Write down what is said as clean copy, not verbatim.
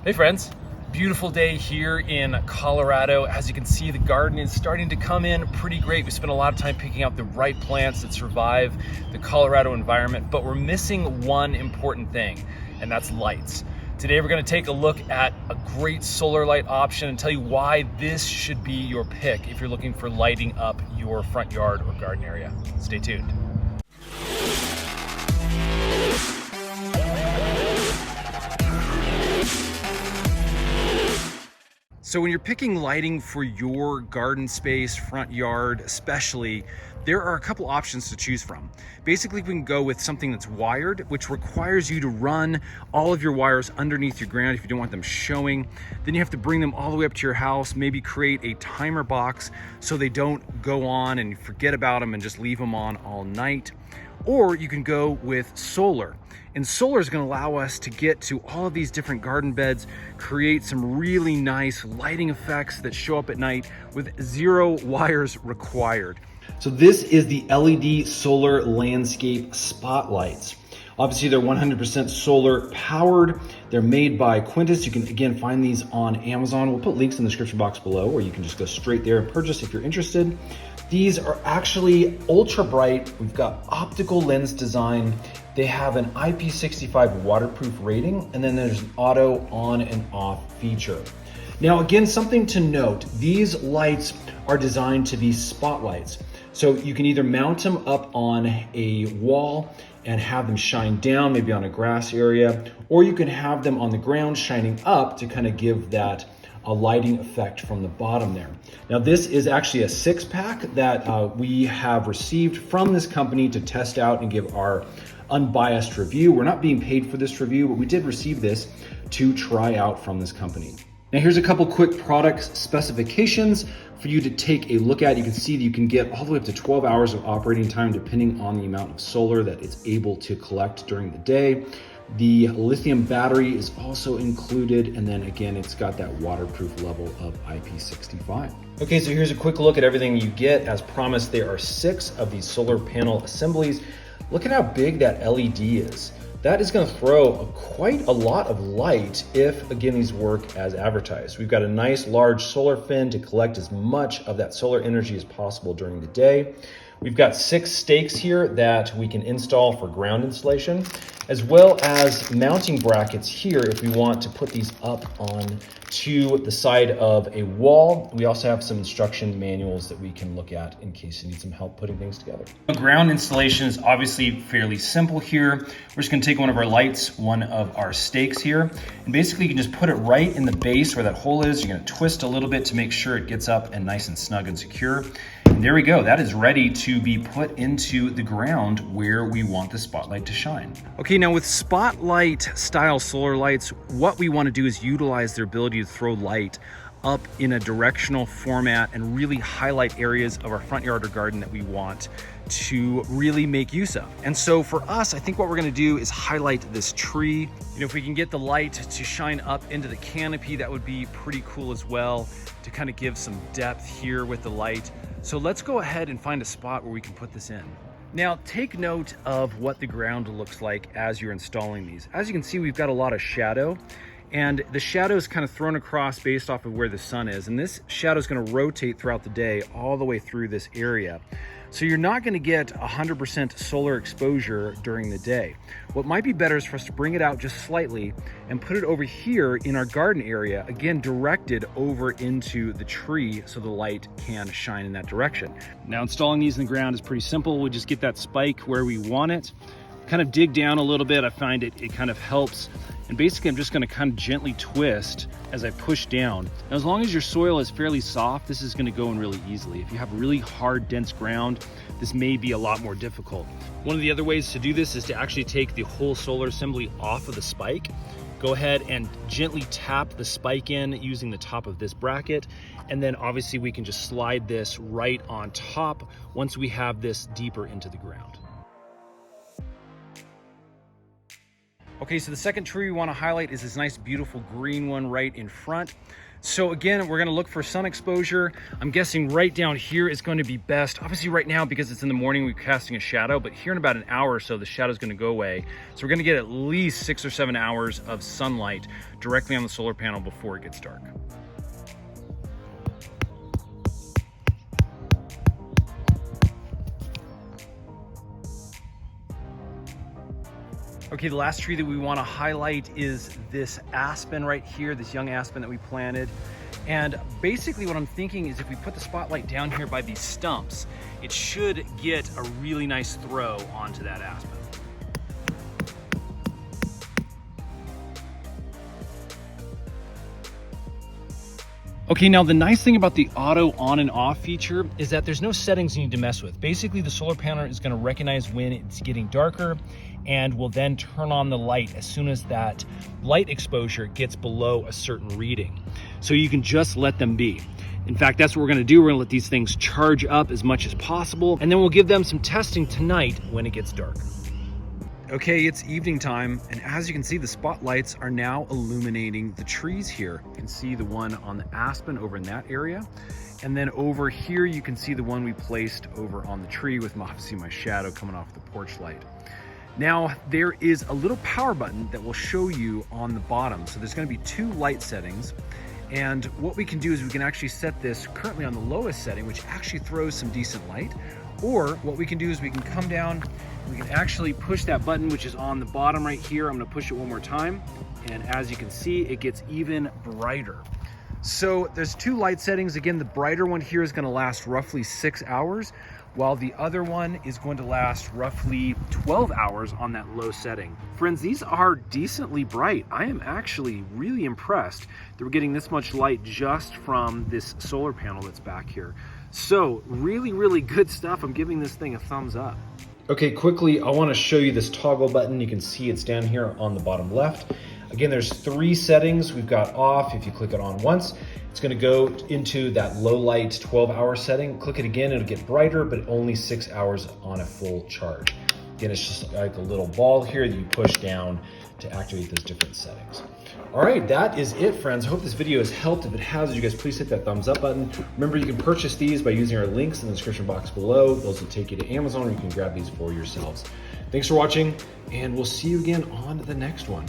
Hey friends, beautiful day here in Colorado. As you can see, the garden is starting to come in pretty great. We spent a lot of time picking out the right plants that survive the Colorado environment, but we're missing one important thing, and that's lights. Today we're going to take a look at a great solar light option and tell you why this should be your pick if you're looking for lighting up your front yard or garden area. Stay tuned. So when you're picking lighting for your garden space, front yard especially, there are a couple options to choose from. Basically, we can go with something that's wired, which requires you to run all of your wires underneath your ground if you don't want them showing. Then you have to bring them all the way up to your house, maybe create a timer box so they don't go on and you forget about them and just leave them on all night. Or you can go with solar. And solar is going to allow us to get to all of these different garden beds, create some really nice lighting effects that show up at night with zero wires required. So this is the LED solar landscape spotlights. Obviously they're 100% solar powered. They're made by Quntis. You can again find these on Amazon. We'll put links in the description box below, or you can just go straight there and purchase if you're interested. These are actually ultra bright. We've got optical lens design. They have an IP65 waterproof rating, and then there's an auto on and off feature. Now again, something to note, these lights are designed to be spotlights. So you can either mount them up on a wall and have them shine down, maybe on a grass area, or you can have them on the ground shining up to kind of give that a lighting effect from the bottom there. Now this is actually a 6-pack that we have received from this company to test out and give our unbiased review. We're not being paid for this review, but we did receive this to try out from this company. Now here's a couple quick product specifications for you to take a look at. You can see that you can get all the way up to 12 hours of operating time depending on the amount of solar that it's able to collect during the day. The lithium battery is also included, and then again, it's got that waterproof level of IP65. Okay, so here's a quick look at everything you get. As promised, there are 6 of these solar panel assemblies. Look at how big that LED is. That is going to throw quite a lot of light if, again, these work as advertised. We've got a nice large solar fin to collect as much of that solar energy as possible during the day. We've got 6 stakes here that we can install for ground installation, as well as mounting brackets here if we want to put these up on to the side of a wall. We also have some instruction manuals that we can look at in case you need some help putting things together. Ground installation is obviously fairly simple here. We're just gonna take one of our lights, one of our stakes here, and basically you can just put it right in the base where that hole is. You're gonna twist a little bit to make sure it gets up and nice and snug and secure. And there we go, that is ready to be put into the ground where we want the spotlight to shine. Okay, now with spotlight style solar lights, what we want to do is utilize their ability to throw light up in a directional format and really highlight areas of our front yard or garden that we want to really make use of. And so for us, I think what we're going to do is highlight this tree. You know, if we can get the light to shine up into the canopy, that would be pretty cool as well, to kind of give some depth here with the light. So let's go ahead and find a spot where we can put this in. Now, take note of what the ground looks like as you're installing these. As you can see, we've got a lot of shadow, and the shadow is kind of thrown across based off of where the sun is. And this shadow is going to rotate throughout the day all the way through this area. So you're not going to get 100% solar exposure during the day. What might be better is for us to bring it out just slightly and put it over here in our garden area, again, directed over into the tree so the light can shine in that direction. Now, installing these in the ground is pretty simple. We'll just get that spike where we want it, kind of dig down a little bit. I find it kind of helps. And basically, I'm just going to kind of gently twist as I push down. Now, as long as your soil is fairly soft, this is going to go in really easily. If you have really hard, dense ground, this may be a lot more difficult. One of the other ways to do this is to actually take the whole solar assembly off of the spike. Go ahead and gently tap the spike in using the top of this bracket. And then obviously we can just slide this right on top once we have this deeper into the ground. Okay, so the second tree we want to highlight is this nice, beautiful green one right in front. So again, we're gonna look for sun exposure. I'm guessing right down here is going to be best. Obviously right now, because it's in the morning, we're casting a shadow, but here in about an hour or so, the shadow's gonna go away. So we're gonna get at least 6 or 7 hours of sunlight directly on the solar panel before it gets dark. Okay, the last tree that we want to highlight is this aspen right here, this young aspen that we planted. And basically what I'm thinking is if we put the spotlight down here by these stumps, it should get a really nice throw onto that aspen. Okay, now the nice thing about the auto on and off feature is that there's no settings you need to mess with. Basically, the solar panel is gonna recognize when it's getting darker and will then turn on the light as soon as that light exposure gets below a certain reading. So you can just let them be. In fact, that's what we're gonna do. We're gonna let these things charge up as much as possible, and then we'll give them some testing tonight when it gets dark. Okay, it's evening time, and as you can see, the spotlights are now illuminating the trees here. You can see the one on the aspen over in that area. And then over here, you can see the one we placed over on the tree with obviously my shadow coming off the porch light. Now, there is a little power button that will show you on the bottom. So there's gonna be 2 light settings. And what we can do is we can actually set this currently on the lowest setting, which actually throws some decent light. Or what we can do is we can come down, we can actually push that button, which is on the bottom right here. I'm gonna push it one more time. And as you can see, it gets even brighter. So there's 2 light settings. Again, the brighter one here is gonna last roughly 6 hours, while the other one is going to last roughly 12 hours on that low setting. Friends, these are decently bright. I am actually really impressed that we're getting this much light just from this solar panel that's back here. So really, really good stuff. I'm giving this thing a thumbs up. Okay, quickly, I want to show you this toggle button. You can see it's down here on the bottom left. Again, there's 3 settings. We've got off. If you click it on once, it's going to go into that low light 12-hour setting. Click it again, it'll get brighter, but only 6 hours on a full charge. Again, it's just like a little ball here that you push down to activate those different settings. All right, that is it, friends. I hope this video has helped. If it has, you guys please hit that thumbs up button. Remember, you can purchase these by using our links in the description box below. Those will take you to Amazon, or you can grab these for yourselves. Thanks for watching, and we'll see you again on the next one.